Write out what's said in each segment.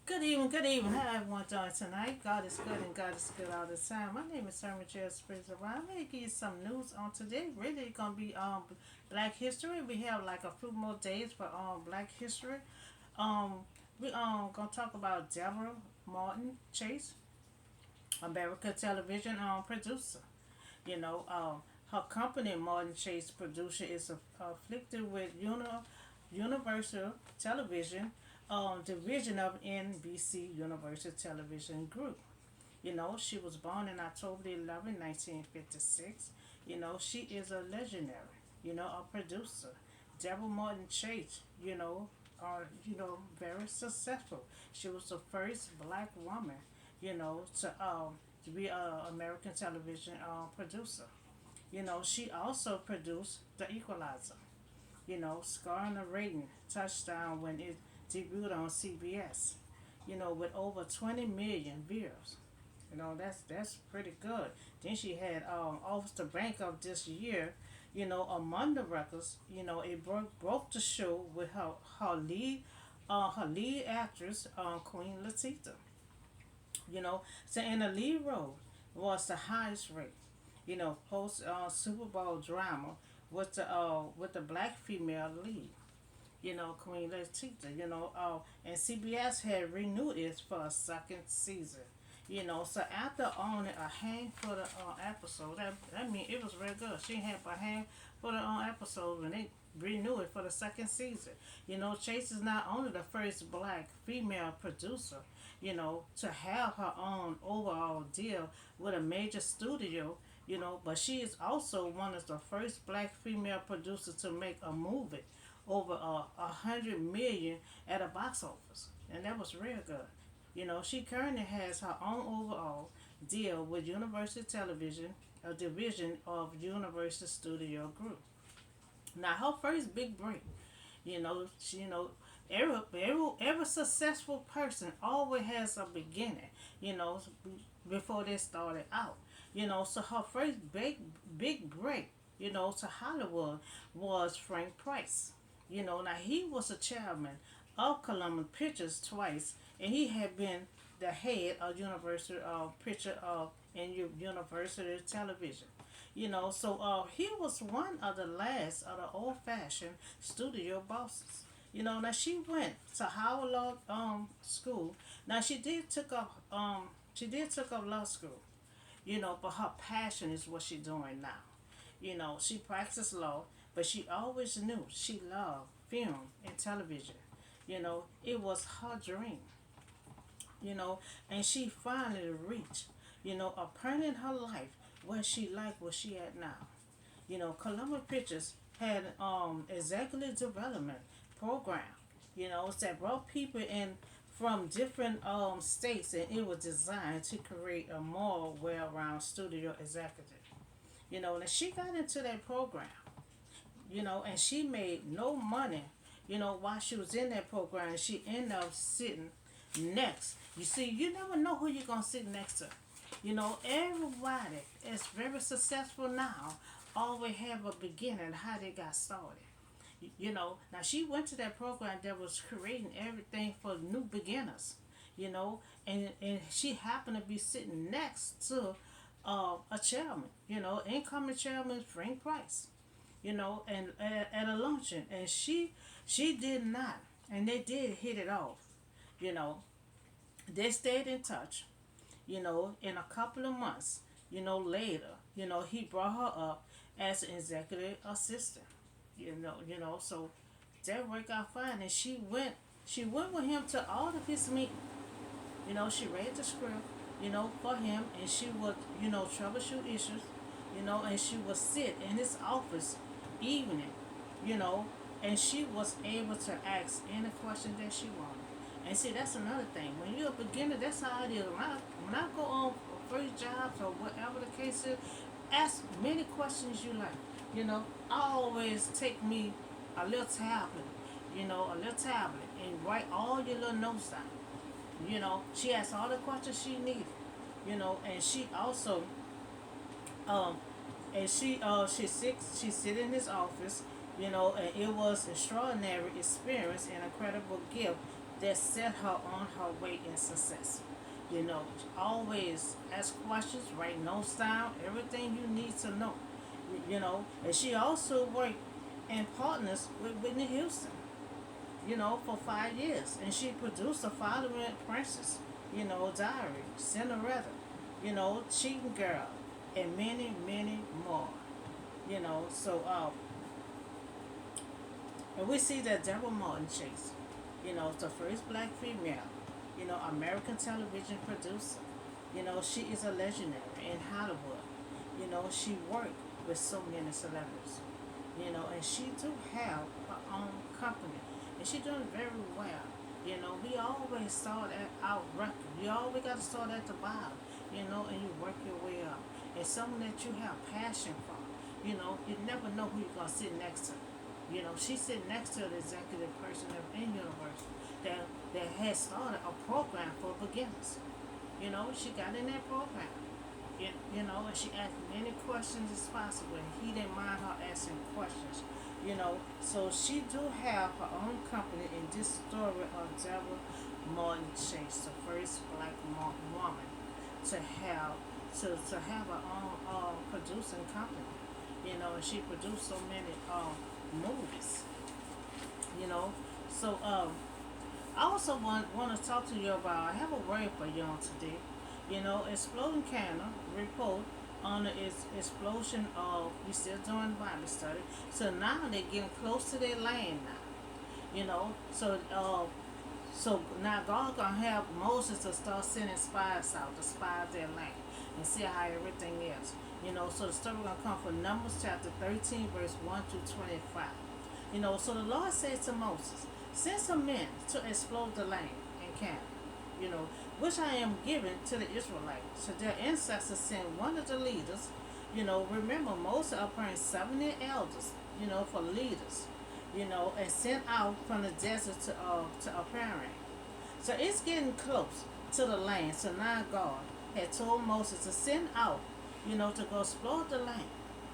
Good evening. How everyone doing tonight? God is good and God is good all the time. My name is Herman J. Springs Around. I'm going to give you some news on today. Really gonna be Black History. We have like a few more days for Black History. Um we gonna talk about Debra Martin Chase, American television producer. You know, her company Martin Chase Producer is afflicted with Universal Television, division of NBC Universal Television Group. You know, she was born in October 11, 1956. You know, she is a legendary, a producer. Deborah Martin Chase, very successful. She was the first black woman, to be an American television producer. You know, she also produced The Equalizer, scoring a rating touchdown when it debuted on CBS, with over 20 million viewers. That's pretty good. Then she had off the bank of this year, among the records, it broke the show with her lead actress, Queen Latifah. So in the lead role was the highest rate, post Super Bowl drama with the black female lead, Queen Latifah, and CBS had renewed it for a second season. So after owning a handful of episodes, that mean it was very good. She had a handful of episodes when they renewed it for the second season. Chase is not only the first black female producer, to have her own overall deal with a major studio, but she is also one of the first black female producers to make a movie over 100 million at a box office, and that was real good. She currently has her own overall deal with Universal Television, a division of Universal Studio Group. Now, her first big break, every successful person always has a beginning, you know, before they started out. So her first big break, to Hollywood was Frank Price. Now he was a chairman of Columbia Pictures twice, and he had been the head of Universal Picture in Universal Television. So he was one of the last of the old-fashioned studio bosses. Now she went to Howard Law School. Now she did took up law school. But her passion is what she's doing now. She practiced law, but she always knew she loved film and television. It was her dream, and she finally reached, a point in her life where she liked where she at now. Columbia Pictures had executive development program, that brought people in from different states, and it was designed to create a more well-rounded studio executive. And she got into that program, and she made no money, while she was in that program. She ended up sitting next. You see, you never know who you're gonna sit next to. Everybody is very successful now always have a beginning how they got started. Now she went to that program that was creating everything for new beginners. And she happened to be sitting next to a chairman, incoming chairman Frank Price, and at a luncheon, and she did not, and they did hit it off. You know, they stayed in touch. In a couple of months, later, he brought her up as an executive assistant. So that worked out fine, and she went with him to all of his meetings. She read the script, for him, and she would, troubleshoot issues, and she would sit in his office evening, you know, and she was able to ask any question that she wanted. And see, that's another thing. When you're a beginner, that's how it is. When I go on first jobs or whatever the case is, ask many questions you like. I always take me a little tablet, and write all your little notes down. She asked all the questions she needed. And she also, um, and she sit in his office. And it was extraordinary experience and incredible gift that set her on her way in success. You know, always ask questions, write notes down, everything you need to know. You know, and she also worked in partners with Whitney Houston, you know, for 5 years. And she produced the following Princess, you know, Diary, Cinderella, you know, Cheating Girl, and many, many more. You know, so and we see that Debra Martin Chase, you know, is the first black female, you know, American television producer. You know, she is a legendary in Hollywood. You know, she worked with so many celebrities. You know, and she do have her own company, and she doing very well. You know, we always start at our record. You always got to start at the bottom. You know, and you work your way up. And something that you have passion for. You know, you never know who you're gonna sit next to. You know, she's sitting next to the executive person of in university that has started a program for beginners. You know, she got in that program. You know, and she asked many questions as possible, and he didn't mind her asking questions. You know, so she do have her own company in this story of Deborah Martin Chase, the first black woman to have to have her own producing company. You know, and she produced so many movies. You know, so I also want to talk to you about. I have a word for you on today. You know, exploding cannon report on the explosion of. We still doing Bible study. So now they're getting close to their land now. You know, so now God gonna have Moses to start sending spies out to spy their land and see how everything is. You know, so the story gonna come from Numbers chapter 13, verse 1 to 25. You know, so the Lord said to Moses, send some men to explode the land in Canaan, you know, which I am giving to the Israelites. So their ancestors sent one of the leaders. You know, remember Moses appointed 70 elders, you know, for leaders, you know, and sent out from the desert to Paran. So it's getting close to the land. So now God had told Moses to send out, you know, to go explore the land.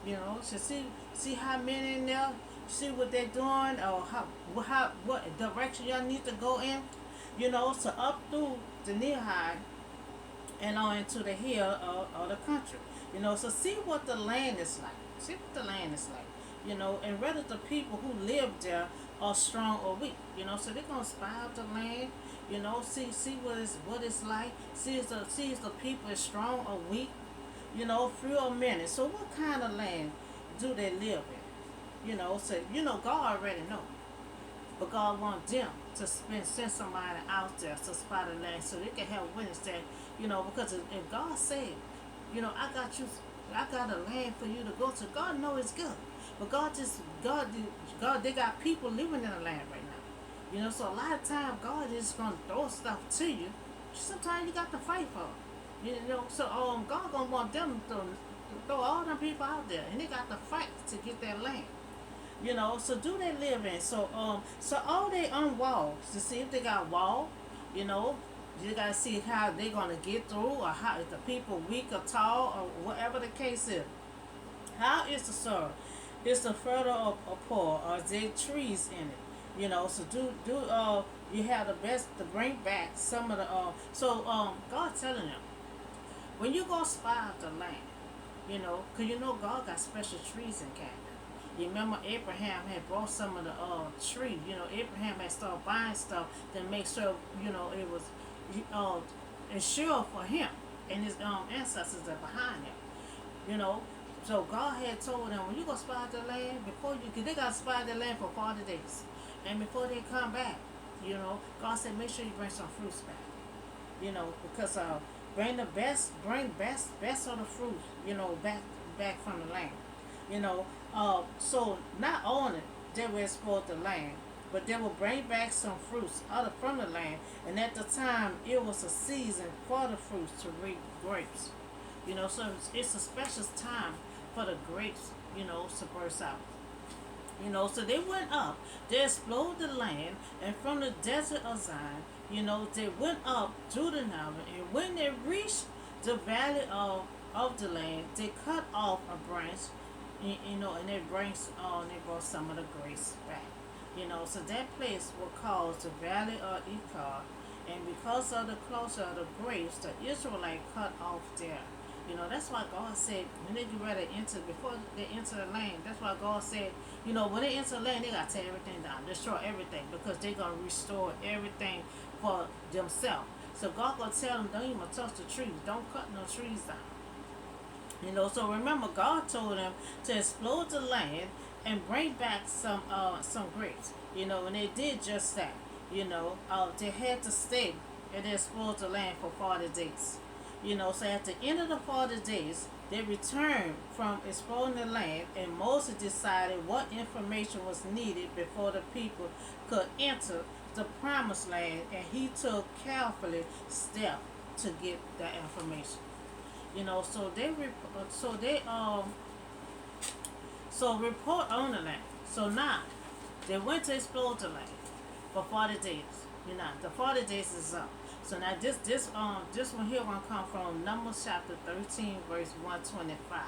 You know, to see how many in there, see what they're doing, or how what direction y'all need to go in. You know, so up through the Nehigh and on into the hill of the country. You know, so see what the land is like. See what the land is like. You know, and whether the people who live there are strong or weak. You know, so they're gonna spy out the land. You know, see what it's like. See if the people is strong or weak. You know, free or many. So what kind of land do they live in? You know, so you know God already know. But God wants them to send somebody out there to spot the land so they can have witness that, you know, because if God said, you know, I got a land for you to go to, God know it's good. But God, they got people living in the land right now. You know, so a lot of times God is going to throw stuff to you. Sometimes you got to fight for it. You know, so God going to want them to throw all them people out there, and they got to fight to get their land. You know, so do they live in? So all they on walls to see if they got wall. You know, you gotta see how they gonna get through, or how if the people weak or tall, or whatever the case is. How is the soil? Is the fertile or poor? Or is there trees in it? You know, so do you have the best to bring back some of the God telling them when you go spy out the land, you know, cause you know God got special trees in Canada. You remember Abraham had brought some of the tree. You know, Abraham had started buying stuff to make sure, you know, it was ensured for him and his ancestors that behind him. You know, so God had told them when you go spy the land before you, cause they got to spy the land for 40 days, and before they come back, you know, God said make sure you bring some fruits back. You know, because bring best of the fruit. You know, back from the land. You know, so not only they will exploit the land, but they will bring back some fruits out from the land. And at the time, it was a season for the fruits to reap grapes. You know, so it's a special time for the grapes, you know, to burst out. You know, so they went up, they explored the land, and from the desert of Zion, you know, they went up to the Nile, and when they reached the valley of the land, they cut off a branch, you know, and they brought some of the grapes back. So that place was called the Valley of Echar, and because of the closure of the graves, the Israelites cut off there. That's why God said when they get ready to enter, before they enter the land, that's why God said, when they enter the land, they got to tear everything down, destroy everything, because they're going to restore everything for themselves. So God going to tell them, don't even touch the trees, don't cut no trees down. So remember, God told them to explode the land and bring back some grapes. And they did just that. They had to stay and they explored the land for 40 days. So at the end of the 40 days, they returned from exploring the land, and Moses decided what information was needed before the people could enter the promised land, and he took carefully steps to get that information. So report on the land. So now they went to explore the land for 40 days. The 40 days is up. So now this one here gonna come from Numbers chapter 13 verse 125.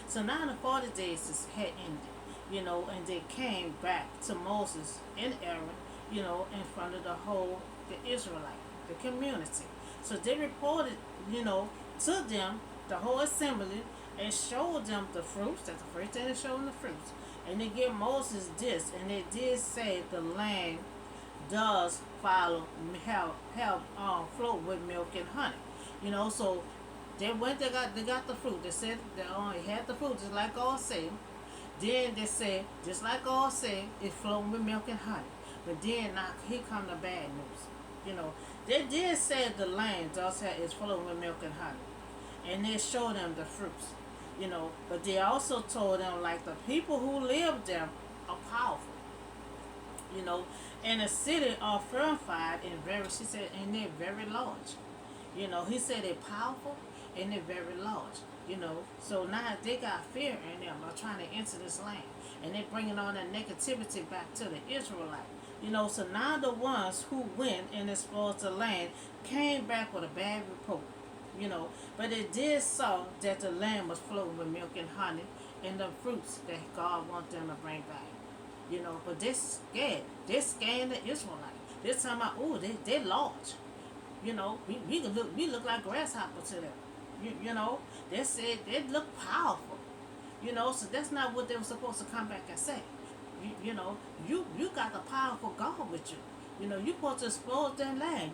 So now the 40 days is had ended. And they came back to Moses and Aaron, in front of the Israelite, the community. So they reported, to them, the whole assembly, and showed them the fruits. That's the first thing they showed them, the fruits. And they gave Moses this, and they did say the land does follow have flow with milk and honey. So they went, they got the fruit. They said they only had the fruit, just like God said. Then they said, just like God said, it's flowing with milk and honey. But then now here come the bad news. They did say the land does have is flowing with milk and honey, and they showed them the fruits. But they also told them like the people who live there are powerful. And the city are fortified and she said, and they're very large. He said they're powerful and they're very large. So now they got fear in them of trying to enter this land, and they're bringing all that negativity back to the Israelite. So now the ones who went and explored the land came back with a bad report. But they did saw that the land was flowing with milk and honey and the fruits that God wanted them to bring back. But they're scared. They're scaring the Israelites. They're talking about, oh, they're large. We look like grasshoppers to them. They said they look powerful. So that's not what they were supposed to come back and say. You got the powerful God with you. You supposed to explore that land.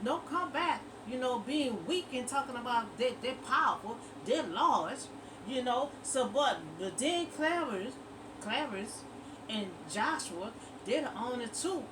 Don't come back, being weak and talking about they're powerful, they're large, So, but then Clarence and Joshua, they're the only two,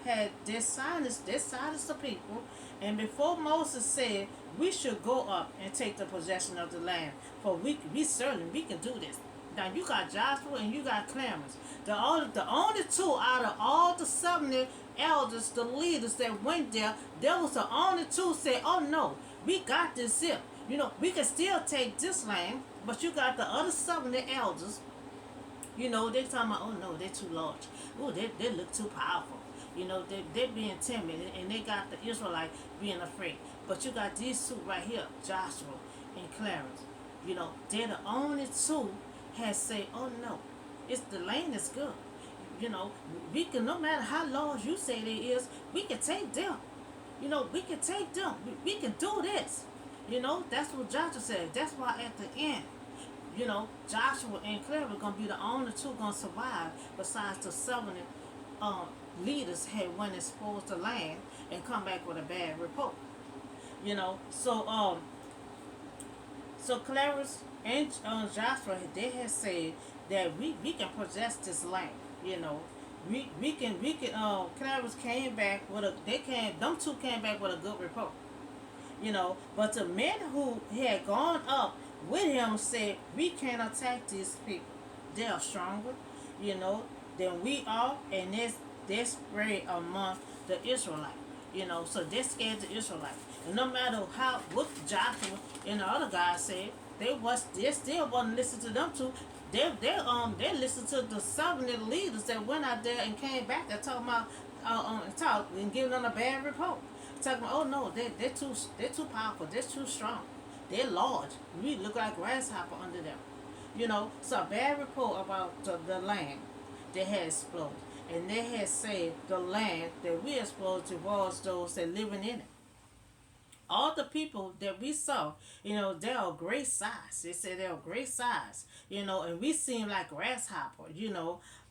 had their silence the people. And before Moses said, we should go up and take the possession of the land, for we certainly we can do this. Now you got Joshua and you got Clarence. The only two out of all the 70 elders, the leaders that went there, there was the only two said, oh no, we got this here. We can still take this land, but you got the other 70 elders, they talking about, oh no, they're too large. Oh, they look too powerful. They're being timid, and they got the Israelite being afraid. But you got these two right here, Joshua and Clarence. They're the only two has said, oh no, the land is good. We can, no matter how large you say they is, we can take them. We can take them. We can do this. That's what Joshua said. That's why at the end, Joshua and Claire were gonna be the only two gonna survive, besides the 70 leaders had went and exposed the land and come back with a bad report. So Clarence and Joshua, they had said that we can possess this land. We can Clarence came back with them two came back with a good report. But the men who had gone up with him said, we can't attack these people. They are stronger, than we are, and they're spread among the Israelites. So they're scared the Israelites. And no matter what Joshua and the other guys said, they still wasn't listening to them two. They listened to the 70 leaders that went out there and came back and talking about and giving them a bad report. Talking about, oh no, they're too powerful, they're too strong, they're large. We look like grasshopper under them. So a bad report about the land that had exploded. and they had saved the land that we are supposed to was those that living in it. All the people that we saw, they are great size. They said they're great size, and we seem like grasshopper,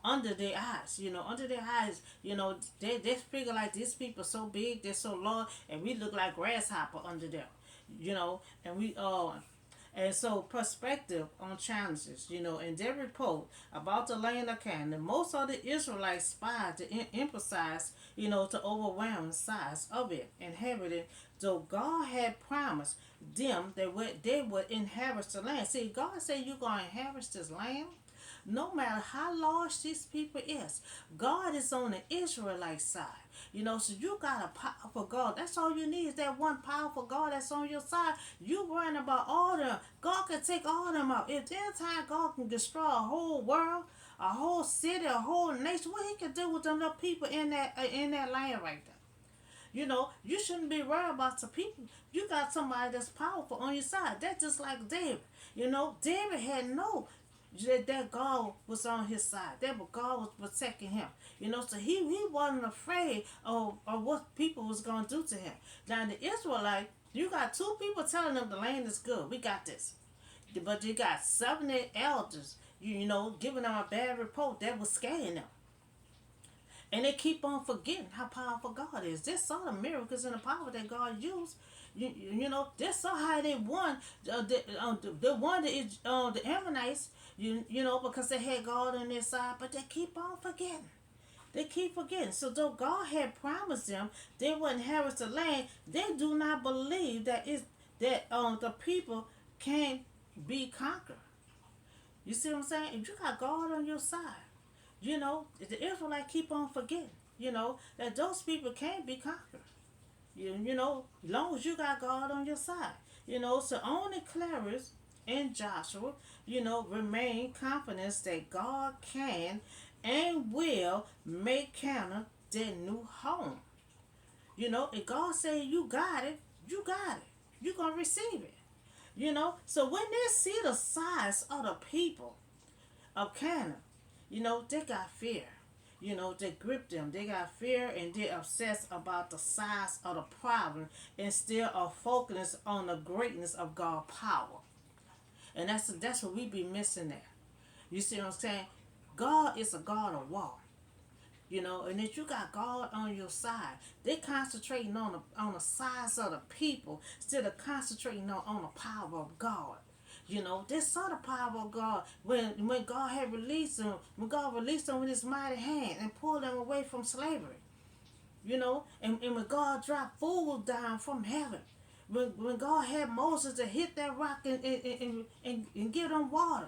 under their eyes, under their eyes, they figure like these people so big, they're so long, and we look like grasshopper under them, and and so perspective on challenges, in their report about the land of Canaan, most of the Israelites spied to emphasize, the overwhelming size of it, inhabited, though God had promised them that they would inherit the land. See, God said you're going to inherit this land no matter how large these people is. God is on the Israelite side. So you got a powerful God. That's all you need is that one powerful God that's on your side. You worrying about all them. God can take all them out. If there's time God can destroy a whole world, a whole city, a whole nation, what he can do with them little people in that land right there. You shouldn't be worried about the people. You got somebody that's powerful on your side. That's just like David. David had that God was on his side. That God was protecting him. So he wasn't afraid of what people was going to do to him. Now the Israelite, you got two people telling them the land is good. We got this. But you got 70 elders, giving them a bad report that was scaring them. And they keep on forgetting how powerful God is. They saw the miracles and the power that God used. They saw how they won. They won the Ammonites. Because they had God on their side, but they keep on forgetting. They keep forgetting. So though God had promised them they would inherit the land, they do not believe that the people can be conquered. You see what I'm saying? If you got God on your side, the Israelites keep on forgetting, that those people can't be conquered. As long as you got God on your side. So only Clarence and Joshua, remain confident that God can and will make Canaan their new home. If God say you got it, you got it. You're going to receive it. So when they see the size of the people of Canaan, they got fear. They grip them. They got fear and they're obsessed about the size of the problem instead of focus on the greatness of God's power. And that's what we be missing there. You see what I'm saying? God is a God of war. And if you got God on your side, they concentrating on the size of the people instead of concentrating on the power of God. They saw the power of God when God had released them, when God released them with his mighty hand and pulled them away from slavery. And when God dropped food down from heaven, when God had Moses to hit that rock and give them water.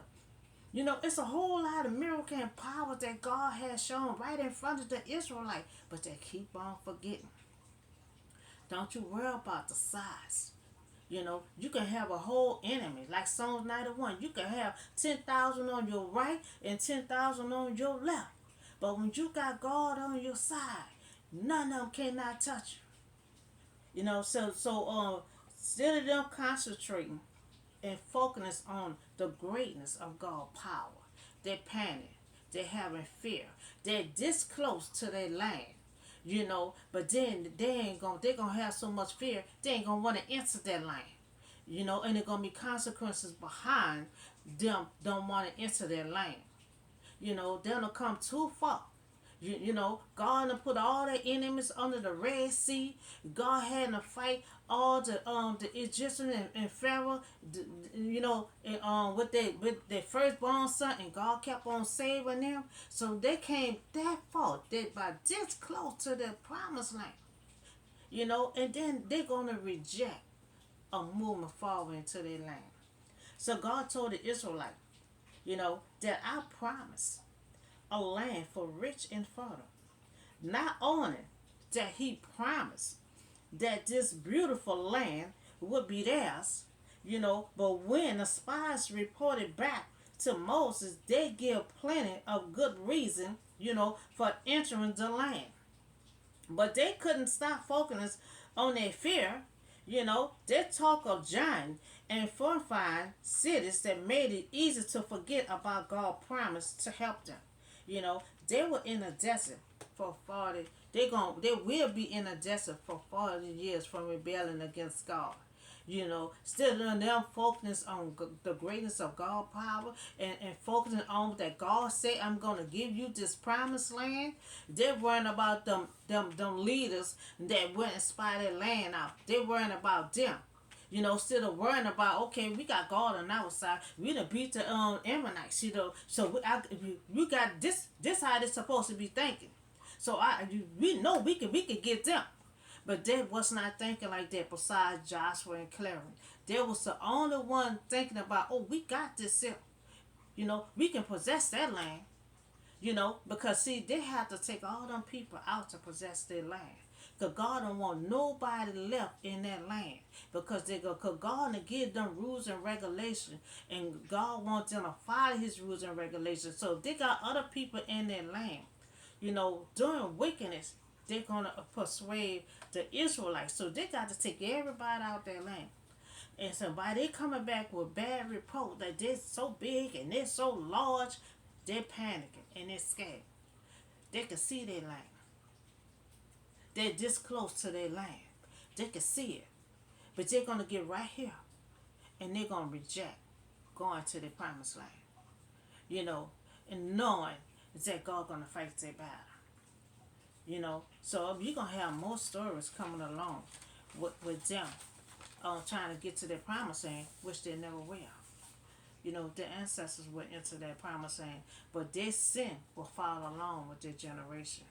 It's a whole lot of miracle and power that God has shown right in front of the Israelites, but they keep on forgetting. Don't you worry about the size. You can have a whole enemy, like Psalms 91. You can have 10,000 on your right and 10,000 on your left. But when you got God on your side, none of them cannot touch you. Instead of them concentrating and focus on the greatness of God's power, they panic, they having fear, they're this close to their land. But then they're gonna have so much fear, they ain't gonna want to enter that land. And there's gonna be consequences behind them don't want to enter their land. They'll come too far. God had put all their enemies under the Red Sea. God had to fight all the Egyptians and Pharaoh, with their firstborn son, and God kept on saving them. So they came that far, they by this close to the promised land. And then they're gonna reject a movement forward into their land. So God told the Israelites, that I promise a land for rich and fertile. Not only that he promised that this beautiful land would be theirs, but when the spies reported back to Moses, they give plenty of good reason, for entering the land. But they couldn't stop focusing on their fear. They talk of giant and fortified cities that made it easy to forget about God's promise to help them. They were in a desert for 40. They will be in a desert for 40 years from rebelling against God. Still in them focusing on the greatness of God's power, and focusing on that God said, I'm gonna give you this promised land. They're worrying about them leaders that went and spied their land out. They're worrying about them. Instead of worrying about, okay, we got God on our side, we done beat the Ammonites, so we got this. This how they supposed to be thinking. So we know we could get them, but they was not thinking like that. Besides Joshua and Clarence, they was the only one thinking about, oh, we got this here. We can possess that land. Because see, they have to take all them people out to possess their land. Cause God don't want nobody left in that land, because cause God to give them rules and regulations, and God wants them to follow His rules and regulations. So if they got other people in their land, doing wickedness, they're gonna persuade the Israelites. So they got to take everybody out their land. And so by they coming back with bad report that they're so big and they're so large, they're panicking and they're scared. They can see their land. They're this close to their land. They can see it. But they're gonna get right here and they're gonna reject going to the promised land. And knowing that God gonna fight their battle. So you're gonna have more stories coming along with them trying to get to their promised land, which they never will. Their ancestors went into that promised land, but their sin will follow along with their generation.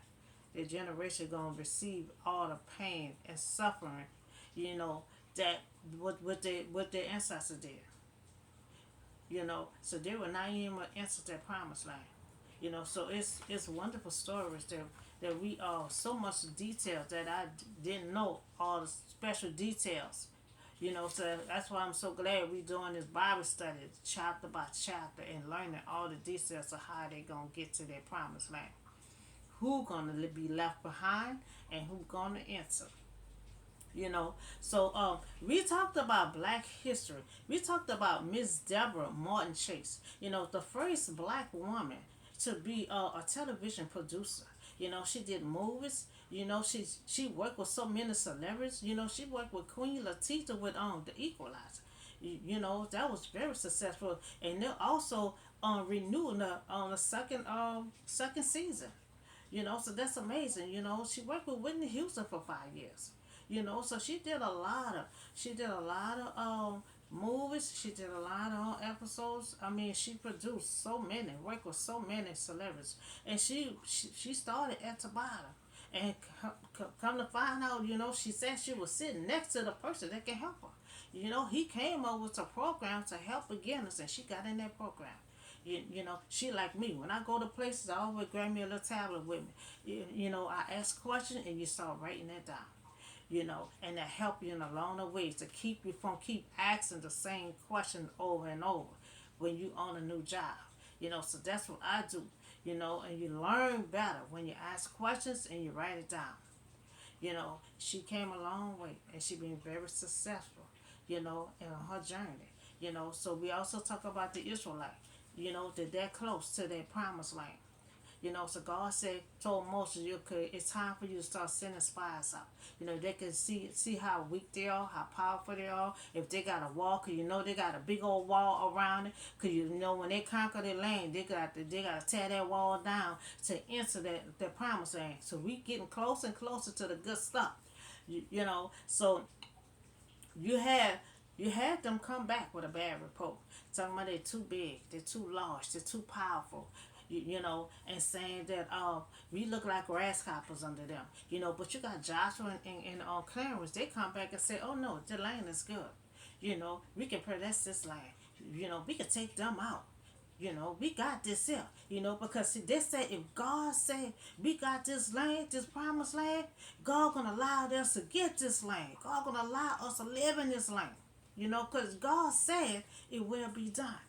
Their generation gonna receive all the pain and suffering, that what their ancestors did. So they will not even enter their promised land. So it's wonderful stories that we so much detail that I didn't know all the special details. So that's why I'm so glad we're doing this Bible study chapter by chapter and learning all the details of how they gonna get to their promised land. Who gonna be left behind and who gonna enter. So we talked about Black history. We talked about Miss Debra Martin Chase. The first Black woman to be a television producer. She did movies. She worked with so many celebrities. She worked with Queen Latifah with The Equalizer. That was very successful, and they're also renewing the second season. So that's amazing. She worked with Whitney Houston for 5 years. So she did a lot of movies. She did a lot of episodes. I mean, she produced so many, worked with so many celebrities, and she started at the bottom. And come to find out, she said she was sitting next to the person that can help her. He came up with a program to help beginners, and she got in that program. She like me. When I go to places, I always grab me a little tablet with me. I ask questions and you start writing it down. And to help you along the way, to keep you from keep asking the same question over and over when you on a new job. So that's what I do. And you learn better when you ask questions and you write it down. She came a long way and she been very successful, in her journey. So we also talk about the Israelites, that they're close to their promised land. So God told Moses, it's time for you to start sending spies out. They can see how weak they are, how powerful they are. If they got a wall, cause they got a big old wall around it. Cause when they conquer their land, they got to tear that wall down to enter that promised land. So we getting closer and closer to the good stuff. So you had them come back with a bad report, talking about they're too big, they're too large, they're too powerful. And saying that we look like grasshoppers under them. But you got Joshua and Clarence, they come back and say, oh no, the land is good. We can possess this land. We can take them out. We got this here. Because see, they say if God say we got this land, this promised land, God gonna allow us to get this land. God gonna allow us to live in this land. Because God said it will be done.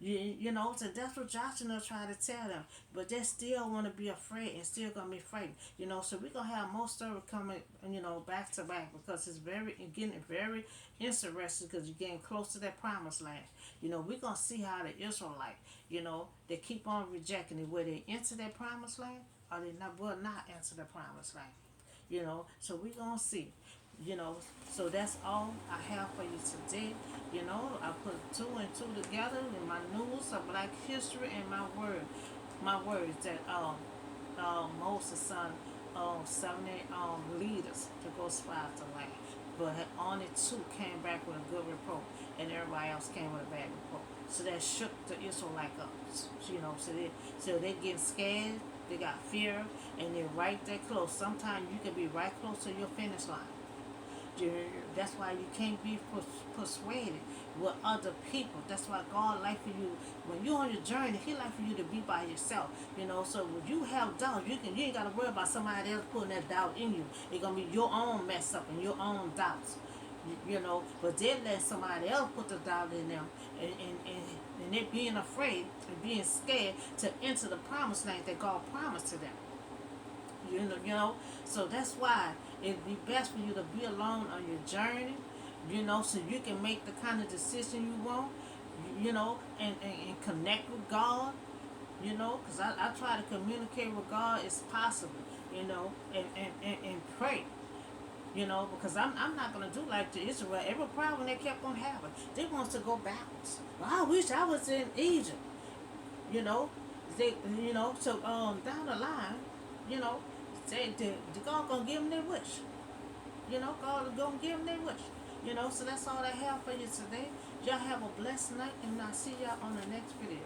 You know, so that's what Joshua tried to tell them. But they still want to be afraid and still gonna be frightened. You know, so we're gonna have more stories coming, back to back because it's getting very interesting because you're getting close to that promised land. You know, we're gonna see how the Israelites, they keep on rejecting it, whether they enter that promised land or they not will not enter the promised land. So we're gonna see. You know, so that's all I have for you today. I put two and two together in my news of Black history and my words that Moses son 70 leaders to go spy out the land, but only two came back with a good report, and everybody else came with a bad report. So that shook the Israelite up. So they getting scared. They got fear, and they're right there close. Sometimes you can be right close to your finish line. That's why you can't be persuaded with other people. That's why God like for you when you're on your journey. He like for you to be by yourself. So when you have doubt, you ain't gotta worry about somebody else putting that doubt in you. It's gonna be your own mess up and your own doubts. But they let somebody else put the doubt in them, and they being afraid and being scared to enter the promised land that God promised to them. So that's why it'd be best for you to be alone on your journey, so you can make the kind of decision you want, and connect with God, because I try to communicate with God as possible, and pray. Because I'm not gonna do like the Israel. Every problem they kept on having, they wants to go backwards. Well, I wish I was in Egypt. You know, so down the line, you know, the God gonna give them their wish. God gonna give them their wish. So that's all I have for you today. Y'all have a blessed night, and I'll see y'all on the next video.